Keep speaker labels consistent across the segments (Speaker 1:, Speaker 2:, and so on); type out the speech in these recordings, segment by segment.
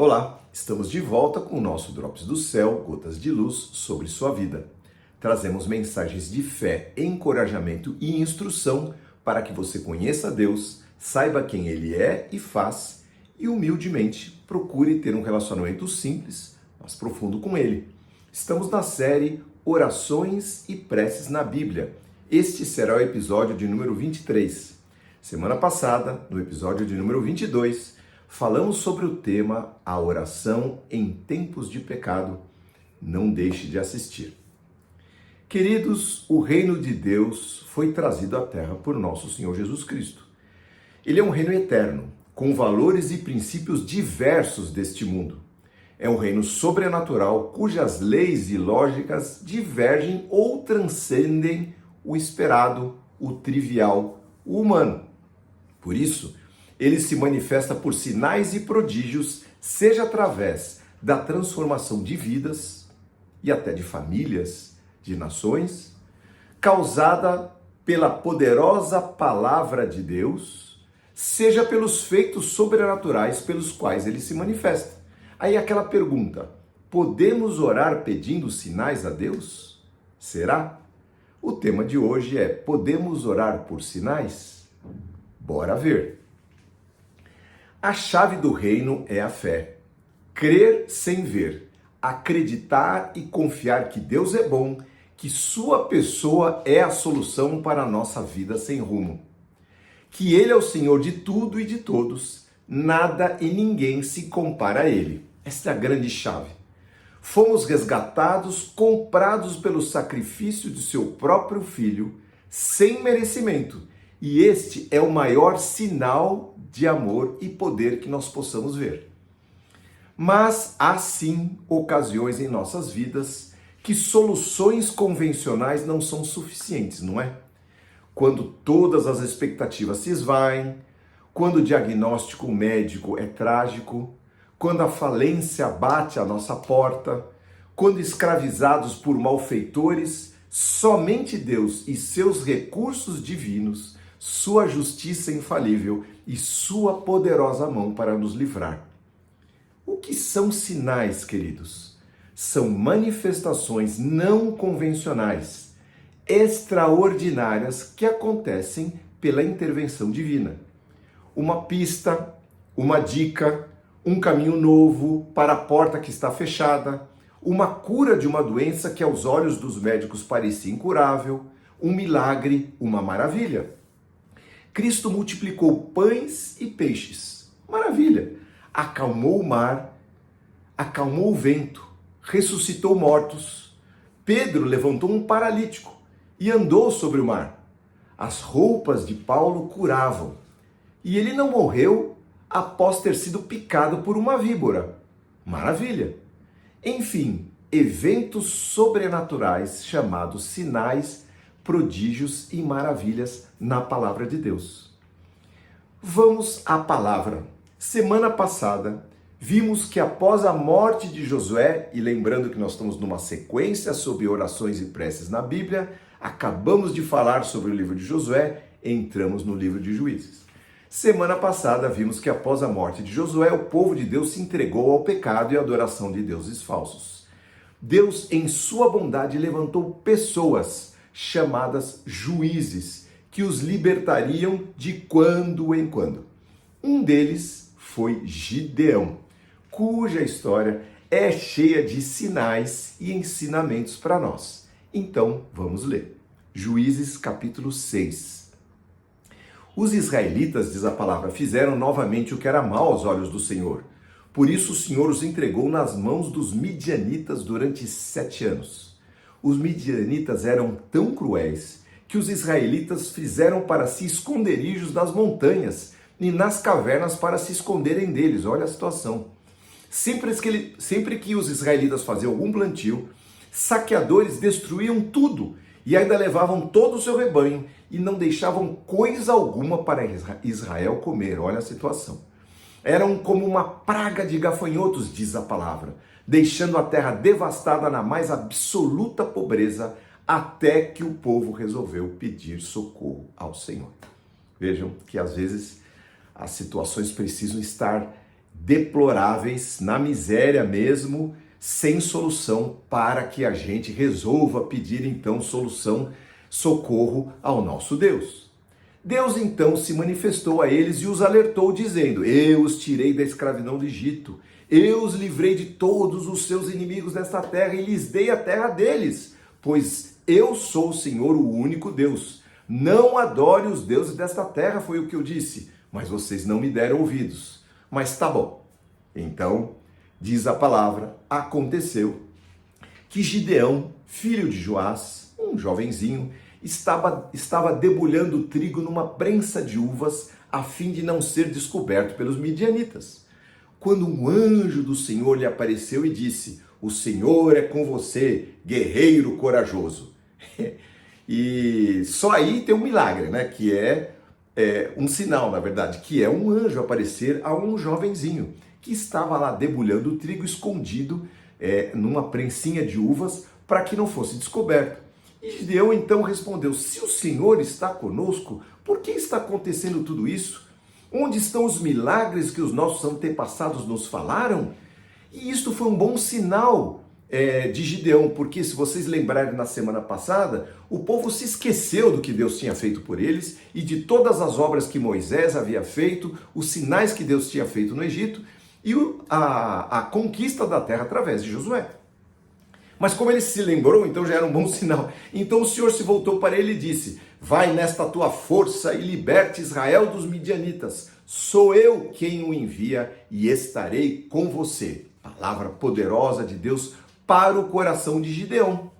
Speaker 1: Olá, estamos de volta com o nosso Drops do Céu, gotas de luz sobre sua vida. Trazemos mensagens de fé, encorajamento e instrução para que você conheça Deus, saiba quem Ele é e faz e humildemente procure ter um relacionamento simples, mas profundo com Ele. Estamos na série Orações e Preces na Bíblia. Este será o episódio de número 23. Semana passada, no episódio de número 22, falamos sobre o tema A Oração em Tempos de Pecado. Não deixe de assistir. Queridos, o reino de Deus foi trazido à Terra por nosso Senhor Jesus Cristo. Ele é um reino eterno, com valores e princípios diversos deste mundo. É um reino sobrenatural cujas leis e lógicas divergem ou transcendem o esperado, o trivial, o humano. Por isso, ele se manifesta por sinais e prodígios, seja através da transformação de vidas e até de famílias, de nações, causada pela poderosa palavra de Deus, seja pelos feitos sobrenaturais pelos quais ele se manifesta. Aí aquela pergunta: podemos orar pedindo sinais a Deus? Será? O tema de hoje é: podemos orar por sinais? Bora ver! A chave do reino é a fé. Crer sem ver, acreditar e confiar que Deus é bom, que sua pessoa é a solução para a nossa vida sem rumo. Que Ele é o Senhor de tudo e de todos, nada e ninguém se compara a Ele. Esta é a grande chave. Fomos resgatados, comprados pelo sacrifício de seu próprio Filho, sem merecimento. E este é o maior sinal de amor e poder que nós possamos ver. Mas há sim ocasiões em nossas vidas que soluções convencionais não são suficientes, não é? Quando todas as expectativas se esvaem, quando o diagnóstico médico é trágico, quando a falência bate à nossa porta, quando escravizados por malfeitores, somente Deus e seus recursos divinos, sua justiça infalível e sua poderosa mão para nos livrar. O que são sinais, queridos? São manifestações não convencionais, extraordinárias que acontecem pela intervenção divina. Uma pista, uma dica, um caminho novo para a porta que está fechada, uma cura de uma doença que aos olhos dos médicos parecia incurável, um milagre, uma maravilha. Cristo multiplicou pães e peixes. Maravilha! Acalmou o mar, acalmou o vento, ressuscitou mortos. Pedro levantou um paralítico e andou sobre o mar. As roupas de Paulo curavam. E ele não morreu após ter sido picado por uma víbora. Maravilha! Enfim, eventos sobrenaturais chamados sinais, prodígios e maravilhas na palavra de Deus. Vamos à palavra. Semana passada, vimos que após a morte de Josué, e lembrando que nós estamos numa sequência sobre orações e preces na Bíblia, acabamos de falar sobre o livro de Josué, entramos no livro de Juízes. Semana passada, vimos que após a morte de Josué, o povo de Deus se entregou ao pecado e à adoração de deuses falsos. Deus, em sua bondade, levantou pessoas chamadas juízes, que os libertariam de quando em quando. Um deles foi Gideão, cuja história é cheia de sinais e ensinamentos para nós. Então, vamos ler. Juízes capítulo 6. Os israelitas, diz a palavra, fizeram novamente o que era mal aos olhos do Senhor. Por isso o Senhor os entregou nas mãos dos midianitas durante 7 anos. Os midianitas eram tão cruéis que os israelitas fizeram para si esconderijos nas montanhas e nas cavernas para se esconderem deles. Olha a situação. Sempre que os israelitas faziam algum plantio, saqueadores destruíam tudo e ainda levavam todo o seu rebanho e não deixavam coisa alguma para Israel comer. Olha a situação. Eram como uma praga de gafanhotos, diz a palavra, deixando a terra devastada na mais absoluta pobreza, até que o povo resolveu pedir socorro ao Senhor. Vejam que às vezes as situações precisam estar deploráveis, na miséria mesmo, sem solução, para que a gente resolva pedir então solução, socorro ao nosso Deus. Deus então se manifestou a eles e os alertou, dizendo: eu os tirei da escravidão do Egito, eu os livrei de todos os seus inimigos desta terra e lhes dei a terra deles, pois eu sou o Senhor, o único Deus. Não adore os deuses desta terra, foi o que eu disse, mas vocês não me deram ouvidos. Mas tá bom. Então, diz a palavra, aconteceu que Gideão, filho de Joás, um jovenzinho, estava debulhando trigo numa prensa de uvas, a fim de não ser descoberto pelos midianitas. Quando um anjo do Senhor lhe apareceu e disse: o Senhor é com você, guerreiro corajoso. E só aí tem um milagre, né? Que é um sinal, na verdade, que é um anjo aparecer a um jovenzinho que estava lá debulhando o trigo escondido numa prensinha de uvas para que não fosse descoberto. E Gideão então respondeu: se o Senhor está conosco, por que está acontecendo tudo isso? Onde estão os milagres que os nossos antepassados nos falaram? E isto foi um bom sinal de Gideão, porque se vocês lembrarem na semana passada, o povo se esqueceu do que Deus tinha feito por eles e de todas as obras que Moisés havia feito, os sinais que Deus tinha feito no Egito e a conquista da terra através de Josué. Mas como ele se lembrou, então já era um bom sinal. Então o Senhor se voltou para ele e disse: vai nesta tua força e liberte Israel dos midianitas. Sou eu quem o envia e estarei com você. Palavra poderosa de Deus para o coração de Gideão.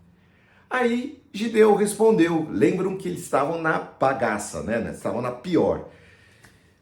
Speaker 1: Aí Gideão respondeu, lembram que eles estavam na bagaça, né? Estavam na pior.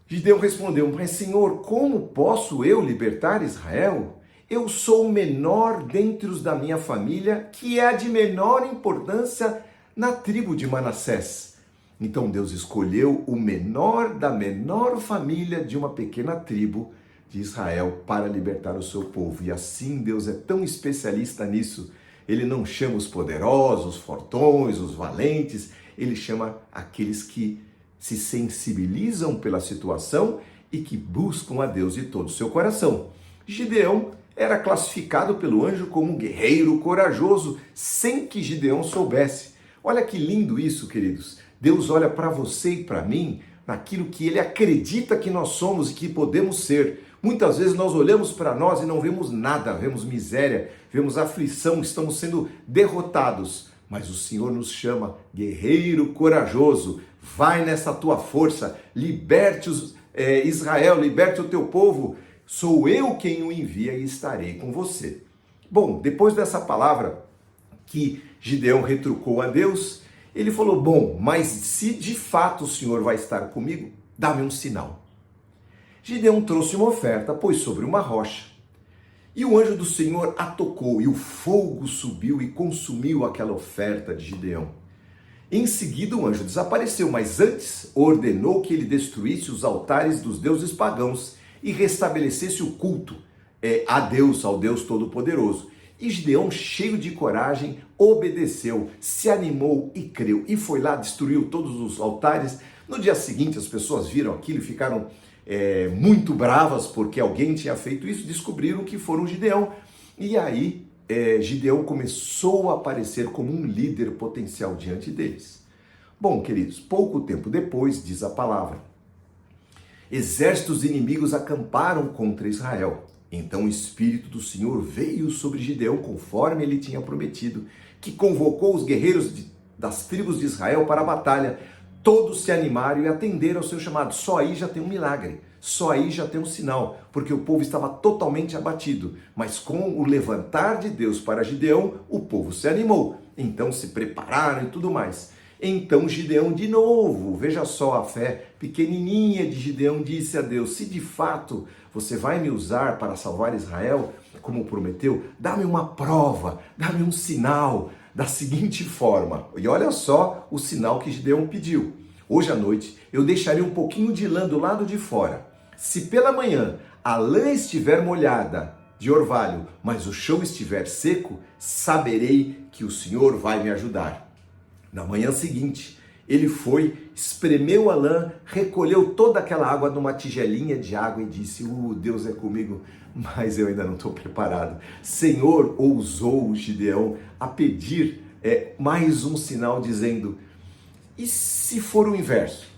Speaker 1: Gideão respondeu: mas Senhor, como posso eu libertar Israel? Eu sou o menor dentre os da minha família, que é a de menor importância na tribo de Manassés. Então Deus escolheu o menor da menor família de uma pequena tribo de Israel para libertar o seu povo. E assim Deus é tão especialista nisso. Ele não chama os poderosos, os fortões, os valentes. Ele chama aqueles que se sensibilizam pela situação e que buscam a Deus de todo o seu coração. Gideão era classificado pelo anjo como um guerreiro corajoso, sem que Gideão soubesse. Olha que lindo isso, queridos. Deus olha para você e para mim naquilo que Ele acredita que nós somos e que podemos ser. Muitas vezes nós olhamos para nós e não vemos nada, vemos miséria, vemos aflição, estamos sendo derrotados. Mas o Senhor nos chama guerreiro corajoso. Vai nessa tua força, liberte Israel, liberte o teu povo. Sou eu quem o envia e estarei com você. Bom, depois dessa palavra que Gideão retrucou a Deus, ele falou: bom, mas se de fato o Senhor vai estar comigo, dá-me um sinal. Gideão trouxe uma oferta, pôs sobre uma rocha. E o anjo do Senhor a tocou, e o fogo subiu e consumiu aquela oferta de Gideão. Em seguida o anjo desapareceu, mas antes ordenou que ele destruísse os altares dos deuses pagãos e restabelecesse o culto a Deus, ao Deus Todo-Poderoso. E Gideão, cheio de coragem, obedeceu, se animou e creu. E foi lá, destruiu todos os altares. No dia seguinte as pessoas viram aquilo e ficaram muito bravas porque alguém tinha feito isso, descobriram que foram Gideão. E aí Gideão começou a aparecer como um líder potencial diante deles. Bom, queridos, pouco tempo depois, diz a palavra, exércitos inimigos acamparam contra Israel. Então o Espírito do Senhor veio sobre Gideão, conforme ele tinha prometido, que convocou os guerreiros das tribos de Israel para a batalha. Todos se animaram e atenderam ao seu chamado. Só aí já tem um milagre, só aí já tem um sinal, porque o povo estava totalmente abatido. Mas com o levantar de Deus para Gideão, o povo se animou. Então se prepararam e tudo mais. Então Gideão de novo, veja só a fé pequenininha de Gideão, disse a Deus: se de fato você vai me usar para salvar Israel, como prometeu, dá-me uma prova, dá-me um sinal da seguinte forma. E olha só o sinal que Gideão pediu: hoje à noite eu deixarei um pouquinho de lã do lado de fora. Se pela manhã a lã estiver molhada de orvalho, mas o chão estiver seco, saberei que o Senhor vai me ajudar. Na manhã seguinte, Ele foi, espremeu a lã, recolheu toda aquela água numa tigelinha de água e disse: Deus é comigo, mas eu ainda não estou preparado. Senhor ousou o Gideão a pedir mais um sinal, dizendo: e se for o inverso?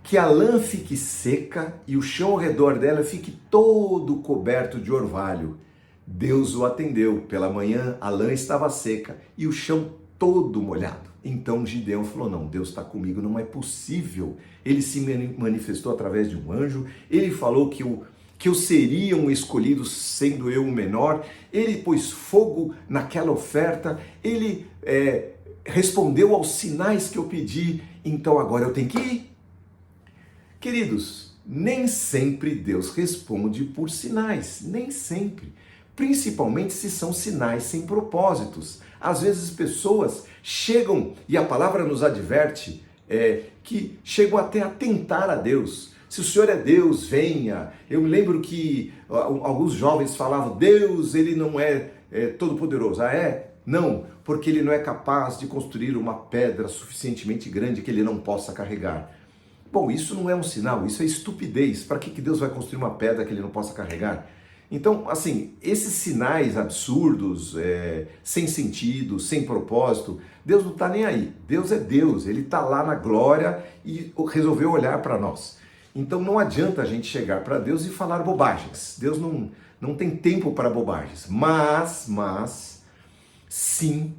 Speaker 1: Que a lã fique seca e o chão ao redor dela fique todo coberto de orvalho. Deus o atendeu. Pela manhã a lã estava seca e o chão todo molhado. Então Gideão falou: não, Deus está comigo, não é possível. Ele se manifestou através de um anjo, ele falou que eu seria um escolhido sendo eu o menor, ele pôs fogo naquela oferta, ele respondeu aos sinais que eu pedi, então agora eu tenho que ir. Queridos, nem sempre Deus responde por sinais, nem sempre. Principalmente se são sinais sem propósitos. Às vezes pessoas chegam, e a palavra nos adverte, que chegam até a tentar a Deus. Se o Senhor é Deus, venha. Eu me lembro que alguns jovens falavam: Deus, ele não é todo poderoso. Ah, é? Não, porque ele não é capaz de construir uma pedra suficientemente grande que ele não possa carregar. Bom, isso não é um sinal, isso é estupidez. Para que Deus vai construir uma pedra que ele não possa carregar? Então, assim, esses sinais absurdos, sem sentido, sem propósito, Deus não está nem aí. Deus é Deus, ele está lá na glória e resolveu olhar para nós. Então não adianta a gente chegar para Deus e falar bobagens. Deus não tem tempo para bobagens. Mas, sim,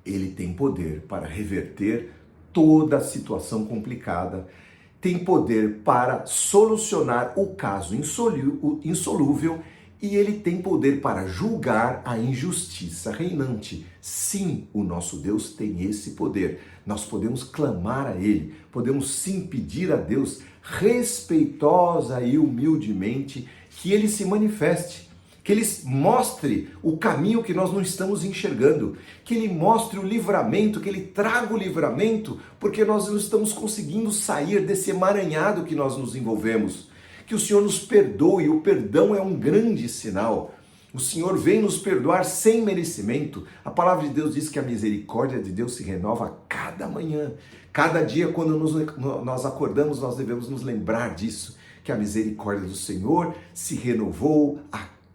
Speaker 1: ele tem poder para reverter toda a situação complicada, tem poder para solucionar o caso insolúvel e ele tem poder para julgar a injustiça reinante. Sim, o nosso Deus tem esse poder. Nós podemos clamar a ele, podemos sim pedir a Deus respeitosa e humildemente que ele se manifeste, que ele mostre o caminho que nós não estamos enxergando, que ele mostre o livramento, que ele traga o livramento, porque nós não estamos conseguindo sair desse emaranhado que nós nos envolvemos. Que o Senhor nos perdoe, o perdão é um grande sinal. O Senhor vem nos perdoar sem merecimento. A palavra de Deus diz que a misericórdia de Deus se renova a cada manhã. Cada dia, quando nós acordamos, nós devemos nos lembrar disso, que a misericórdia do Senhor se renovou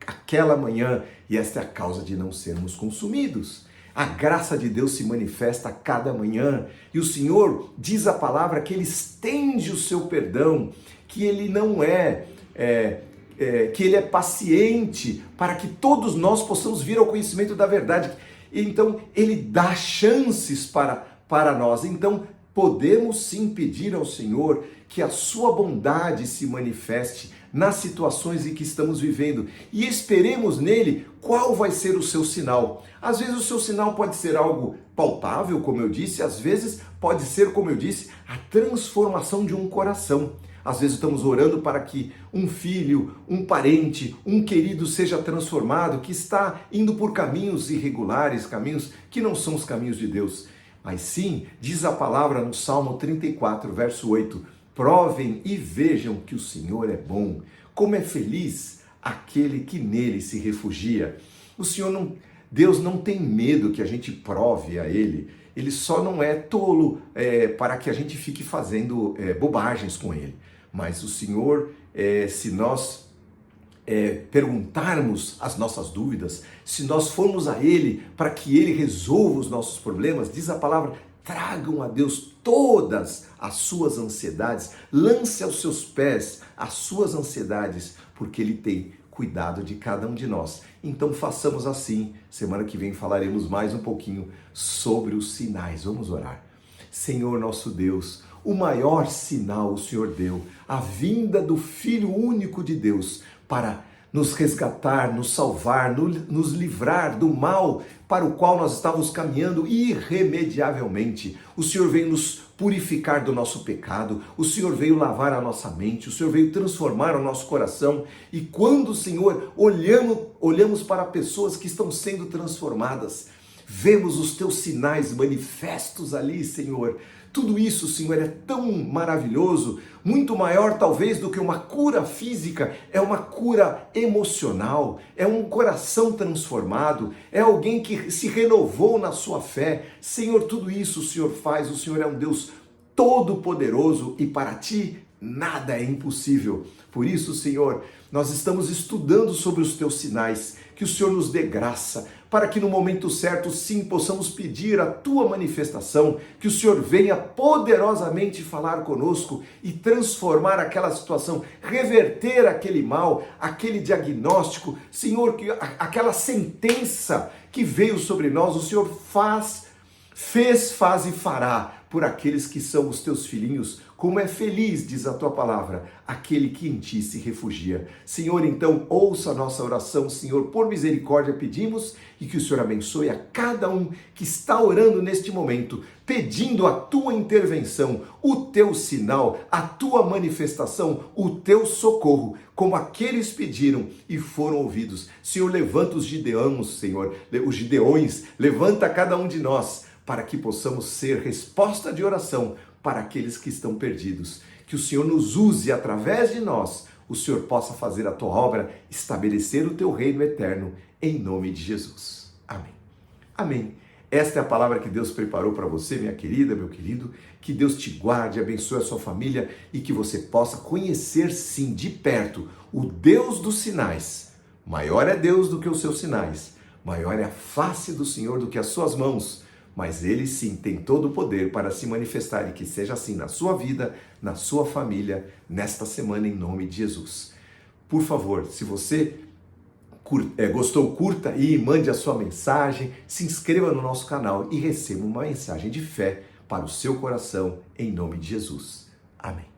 Speaker 1: aquela manhã, e esta é a causa de não sermos consumidos. A graça de Deus se manifesta a cada manhã, e o Senhor diz a palavra que ele estende o seu perdão, que ele não que ele é paciente para que todos nós possamos vir ao conhecimento da verdade. Então ele dá chances para nós. Então podemos sim pedir ao Senhor que a sua bondade se manifeste nas situações em que estamos vivendo e esperemos nele qual vai ser o seu sinal. Às vezes o seu sinal pode ser algo palpável, como eu disse, às vezes pode ser, como eu disse, a transformação de um coração. Às vezes estamos orando para que um filho, um parente, um querido seja transformado, que está indo por caminhos irregulares, caminhos que não são os caminhos de Deus. Mas sim, diz a palavra no Salmo 34, verso 8, provem e vejam que o Senhor é bom, como é feliz aquele que nele se refugia. Deus não tem medo que a gente prove a Ele, Ele só não é tolo para que a gente fique fazendo bobagens com Ele. Mas o Senhor, se nós perguntarmos as nossas dúvidas, se nós formos a Ele para que Ele resolva os nossos problemas, diz a palavra, tragam a Deus todas as suas ansiedades, lance aos seus pés as suas ansiedades, porque Ele tem cuidado de cada um de nós. Então façamos assim. Semana que vem falaremos mais um pouquinho sobre os sinais. Vamos orar. Senhor nosso Deus, o maior sinal o Senhor deu, a vinda do Filho único de Deus para nos resgatar, nos salvar, nos livrar do mal para o qual nós estávamos caminhando irremediavelmente. O Senhor veio nos purificar do nosso pecado, o Senhor veio lavar a nossa mente, o Senhor veio transformar o nosso coração. E quando, Senhor, olhamos para pessoas que estão sendo transformadas, vemos os teus sinais manifestos ali, Senhor. Tudo isso, Senhor, é tão maravilhoso, muito maior talvez do que uma cura física, é uma cura emocional, é um coração transformado, é alguém que se renovou na sua fé. Senhor, tudo isso o Senhor faz, o Senhor é um Deus todo-poderoso e para ti nada é impossível. Por isso, Senhor, nós estamos estudando sobre os teus sinais, que o Senhor nos dê graça, para que no momento certo, sim, possamos pedir a tua manifestação, que o Senhor venha poderosamente falar conosco e transformar aquela situação, reverter aquele mal, aquele diagnóstico, Senhor, que aquela sentença que veio sobre nós, o Senhor fez, faz e fará por aqueles que são os teus filhinhos. Como é feliz, diz a tua palavra, aquele que em ti se refugia. Senhor, então, ouça a nossa oração, Senhor, por misericórdia pedimos, e que o Senhor abençoe a cada um que está orando neste momento, pedindo a tua intervenção, o teu sinal, a tua manifestação, o teu socorro, como aqueles pediram e foram ouvidos. Senhor, levanta os gideões, Senhor, os gideões, levanta cada um de nós, para que possamos ser resposta de oração para aqueles que estão perdidos. Que o Senhor nos use através de nós, o Senhor possa fazer a tua obra, estabelecer o teu reino eterno, em nome de Jesus. Amém. Amém. Esta é a palavra que Deus preparou para você, minha querida, meu querido. Que Deus te guarde, abençoe a sua família e que você possa conhecer, sim, de perto, o Deus dos sinais. Maior é Deus do que os seus sinais. Maior é a face do Senhor do que as suas mãos. Mas Ele sim tem todo o poder para se manifestar e que seja assim na sua vida, na sua família, nesta semana em nome de Jesus. Por favor, se você gostou, curta e mande a sua mensagem, se inscreva no nosso canal e receba uma mensagem de fé para o seu coração em nome de Jesus. Amém.